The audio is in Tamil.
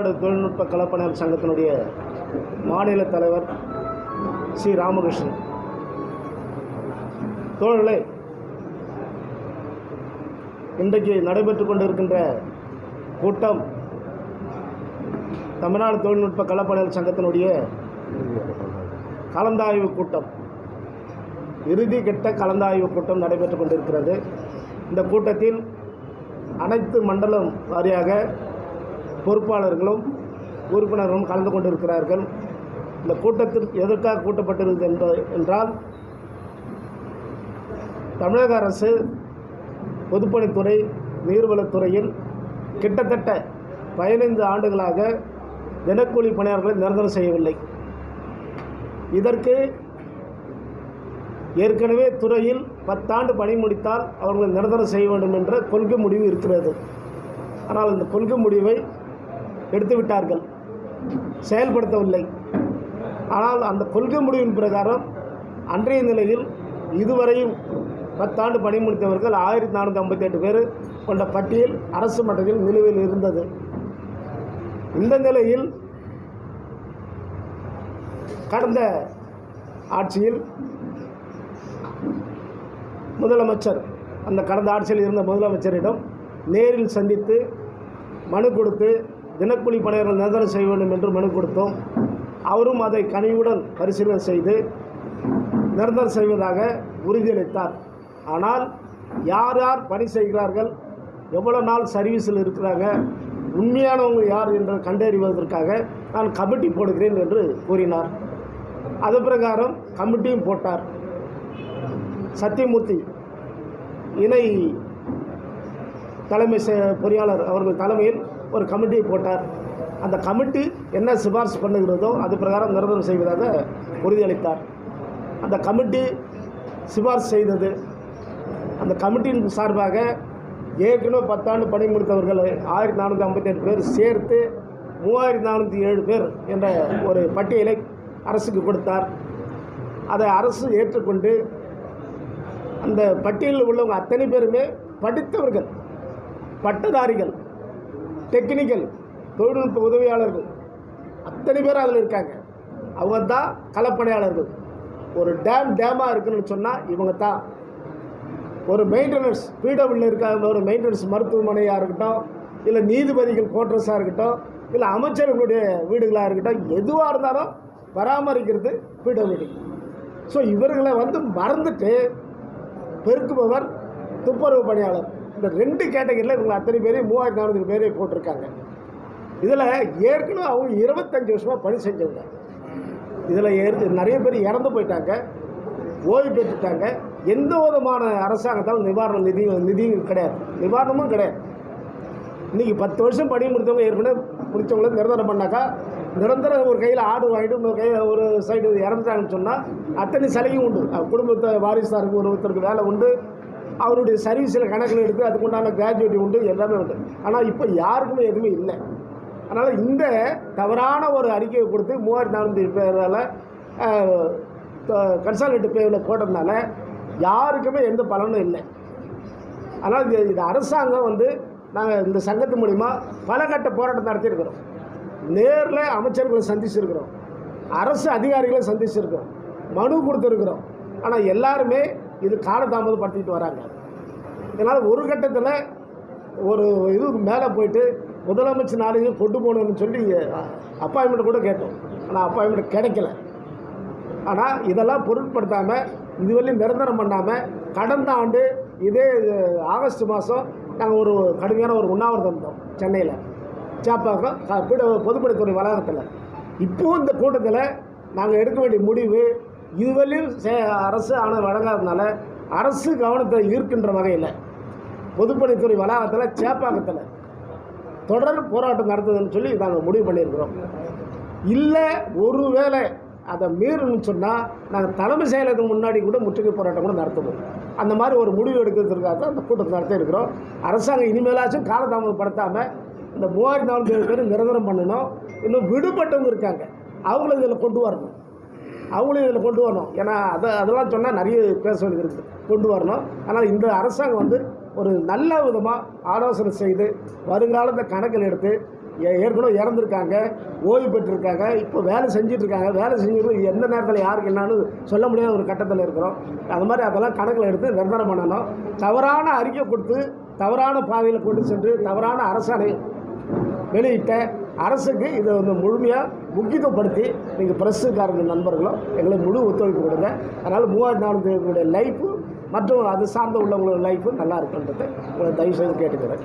தொழில்நுட்ப கலப்பணியாளர் சங்கத்தினுடைய மாநில தலைவர் சி ராமகிருஷ்ணன். தோழர்களே, இன்றைக்கு நடைபெற்றுக் கொண்டிருக்கின்ற கூட்டம் தமிழ்நாடு தொழில்நுட்ப கலப்பணியாளர் சங்கத்தினுடைய கலந்தாய்வு கூட்டம், இறுதி கட்ட கலந்தாய்வு கூட்டம் நடைபெற்றுக் கொண்டிருக்கிறது. இந்த கூட்டத்தில் அனைத்து மண்டலம் வாரியாக பொறுப்பாளர்களும் உறுப்பினர்களும் கலந்து கொண்டிருக்கிறார்கள். இந்த கூட்டத்தில் எதற்காக கூட்டப்பட்டிருக்கிறது என்றால், தமிழக அரசு பொதுப்பணித்துறை நீர்வளத்துறையில் கிட்டத்தட்ட 15 ஆண்டுகளாக தினக்கூலி பணியாளர்களை நிரந்தரம் செய்யவில்லை. இதற்கு ஏற்கனவே துறையில் 10 ஆண்டு பணி முடித்தால் அவர்களை நிரந்தரம் செய்ய வேண்டும் என்ற கொள்கை முடிவு இருக்கிறது. ஆனால் இந்த கொள்கை முடிவை எடுத்துவிட்டார்கள், செயல்படுத்தவில்லை. ஆனால் அந்த கொள்கை முடிவின் பிரகாரம் அன்றைய நிலையில் இதுவரையும் 10 ஆண்டு பணி முடித்தவர்கள் 1458 பேர் கொண்ட பட்டியல் அரசு மட்டத்தில் நிலுவையில் இருந்தது. இந்த நிலையில் கடந்த ஆட்சியில் முதலமைச்சர், அந்த கடந்த ஆட்சியில் இருந்த முதலமைச்சரிடம் நேரில் சந்தித்து மனு கொடுத்து தினக்கூலி பணியாளர்கள் நிரந்தரம் செய்ய வேண்டும் என்று மனு கொடுத்தோம். அவரும் அதை கனிவுடன் பரிசீலனை செய்து நிரந்தரம் செய்வதாக உறுதியளித்தார். ஆனால் யார் யார் பணி செய்கிறார்கள், எவ்வளோ நாள் சர்வீஸில் இருக்கிறாங்க, உண்மையானவங்க யார் என்று கண்டறிவதற்காக நான் கமிட்டி போடுகிறேன் என்று கூறினார். அது பிரகாரம் கமிட்டியும் போட்டார். சத்தியமூர்த்தி இணை தலைமை பொறியாளர் அவர்கள் தலைமையில் ஒரு கமிட்டியை போட்டார். அந்த கமிட்டி என்ன சிபாரிசு பண்ணுகிறதோ அது பிரகாரம் நிரந்தரம் செய்வதாக உறுதியளித்தார். அந்த கமிட்டி சிபாரிசு செய்தது. அந்த கமிட்டியின் சார்பாக ஏற்கனவே 10 ஆண்டு பணி முடித்தவர்கள் 1458 பேர் சேர்த்து 3407 பேர் என்ற ஒரு பட்டியலை அரசுக்கு கொடுத்தார். அதை அரசு ஏற்றுக்கொண்டு அந்த பட்டியலில் உள்ளவங்க அத்தனை பேருமே படித்தவர்கள், பட்டதாரிகள், டெக்னிக்கல் தொழில்நுட்ப உதவியாளர்கள், அத்தனை பேர் அதில் இருக்காங்க. அவங்க தான் களப்பணியாளர்கள். ஒரு டேமாக இருக்குன்னு சொன்னால் இவங்க தான். ஒரு மெயின்டெனன்ஸ் பிடபிள்யூ இருக்காங்க, ஒரு மெயின்டெனன்ஸ் மருத்துவமனையாக இருக்கட்டும், இல்லை நீதிபதிகள் குவார்ட்டர்ஸாக இருக்கட்டும், இல்லை அமைச்சர்களுடைய வீடுகளாக இருக்கட்டும், எதுவாக இருந்தாலும் பராமரிக்கிறது பிடபிள்யூ. ஸோ இவர்களை மறந்துட்டு பெருக்குபவர் துப்புரவு பணியாளர், இந்த 2 கேட்டகரியில் இவங்க அத்தனை பேரையும் 3400 பேரை போட்டிருக்காங்க. இதில் ஏற்கனவே அவங்க 25 வருஷமாக பணி செஞ்சவங்க. இதில் நிறைய பேர் இறந்து போயிட்டாங்க, ஓய்வு பெற்றுட்டாங்க. எந்த விதமான அரசாங்கத்தால் நிவாரண நிதியும் கிடையாது, நிவாரணமும் கிடையாது. இன்றைக்கி 10 வருஷம் பணி முடித்தவங்க ஏற்கனவே முடித்தவங்கள நிரந்தரம் பண்ணாக்கா, நிரந்தரம் ஒரு கையில் ஆடு வாங்கிட்டு இன்னொரு கையில் ஒரு சைடு இறந்துட்டாங்கன்னு சொன்னால் அத்தனை சலுகையும் உண்டு. குடும்பத்தை வாரிசாருக்கு ஒருத்தருக்கு வேலை உண்டு, அவருடைய சர்வீஸில் கணக்கில் எடுத்து அதுக்குண்டான கிராஜுவேட்டி உண்டு, எல்லாமே உண்டு. ஆனால் இப்போ யாருக்குமே எதுவுமே இல்லை. அதனால் இந்த தவறான ஒரு அறிக்கையை கொடுத்து 3400 பேரால் கன்சாலிடேட் பேவில் போட்டதுனால யாருக்குமே எந்த பலனும் இல்லை. அதனால் இது அரசாங்கம் நாங்கள் இந்த சங்கத்து மூலிமா பல கட்ட போராட்டம் நடத்தியிருக்கிறோம். நேரில் அமைச்சர்களை சந்திச்சிருக்கிறோம், அரசு அதிகாரிகளை சந்திச்சிருக்கிறோம், மனு கொடுத்துருக்குறோம். ஆனால் எல்லாருமே இது காலதாமதப்படுத்திட்டு வராங்க. இதனால் ஒரு கட்டத்தில் ஒரு இதுக்கு மேலே போயிட்டு முதலமைச்சர் நாளைக்கு கொண்டு போகணும்னு சொல்லி அப்பாயின்மெண்ட் கூட கேட்டோம். ஆனால் அப்பாயின்மெண்ட் கிடைக்கல. ஆனால் இதெல்லாம் பொருட்படுத்தாமல் இதுவரையும் நிரந்தரம் பண்ணாமல் கடந்த ஆண்டு இதே ஆகஸ்ட் மாதம் நாங்கள் ஒரு கடுமையான ஒரு உண்ணாவிரதம் இருந்தோம் சென்னையில் சேப்பாக்கம் பொதுப்பணித்துறை வளாகத்தில். இப்போது இந்த கூட்டத்தில் நாங்கள் எடுக்க வேண்டிய முடிவு, இதுவரையும் அரசு ஆனால் வழங்காததுனால அரசு கவனத்தை ஈர்க்கின்ற வகையில் பொதுப்பணித்துறை வளாகத்தில் சேப்பாக்கத்தில் தொடர் போராட்டம் நடத்துதுன்னு சொல்லி நாங்கள் முடிவு பண்ணியிருக்கிறோம். இல்லை ஒரு வேளை அதை மீறணும்னு சொன்னால் நாங்கள் தலைமை செயலகத்துக்கு முன்னாடி கூட முற்றுகை போராட்டம் கூட நடத்துவோம். அந்த மாதிரி ஒரு முடிவு எடுக்கிறதுக்காக தான் அந்த கூட்டத்தை நடத்த இருக்கிறோம். அரசாங்கம் இனிமேலாச்சும் காலதாமதப்படுத்தாமல் இந்த 3400 பேர் நிரந்தரம் பண்ணணும். இன்னும் விடுபட்டவங்க இருக்காங்க, அவங்களும் இதில் கொண்டு வரணும். ஏன்னா அதெல்லாம் சொன்னால் நிறைய பேச வேண்டியது இருக்குது, கொண்டு வரணும். ஆனால் இந்த அரசாங்கம் ஒரு நல்ல விதமாக ஆலோசனை செய்து வருங்காலத்தை கணக்கில் எடுத்து ஏற்கனவே இறந்துருக்காங்க, ஓய்வு பெற்றிருக்காங்க, இப்போ வேலை செஞ்சிட்ருக்காங்க. வேலை செஞ்சுட்டு எந்த நேரத்தில் யாருக்கு என்னான்னு சொல்ல முடியாத ஒரு கட்டத்தில் இருக்கிறோம். அது மாதிரி அதெல்லாம் கணக்கில் எடுத்து நிர்ணயம் பண்ணணும். தவறான அறிக்கை கொடுத்து தவறான பாதையில் கொண்டு சென்று தவறான அரசாணை வெளியிட்ட அரசுக்கு இதை வந்து முழுமையாக முக்கியத்துவப்படுத்தி நீங்கள் ப்ரெஸ்ஸுக்காரங்க நண்பர்களும் எங்களுக்கு முழு ஒத்துழைப்பு கொடுங்க. அதனால் 3400 பேருடைய லைஃபு மற்றும் அது சார்ந்த உள்ளவங்களோட லைஃபு நல்லா இருக்குன்றதை உங்களை தயவுசெய்து கேட்டுக்கிறேன்.